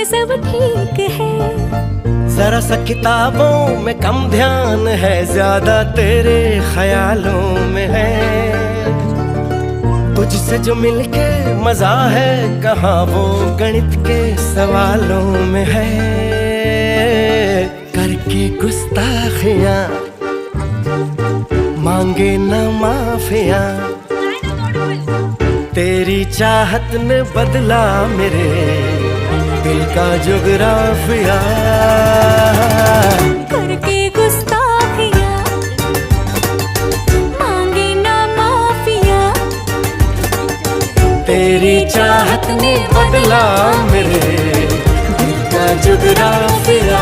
सब ठीक है। जरा सा किताबों में कम ध्यान है, ज्यादा तेरे ख्यालों में है। तुझसे जो मिलके मजा है, कहाँ वो गणित के सवालों में है। करके गुस्ताखियां मांगे न माफियां, तेरी चाहत ने बदला मेरे दिल का जुगराफिया। करके गुस्ताखियां मांगे ना माफिया, तेरी चाहत ने बदला मेरे दिल का जुगराफिया।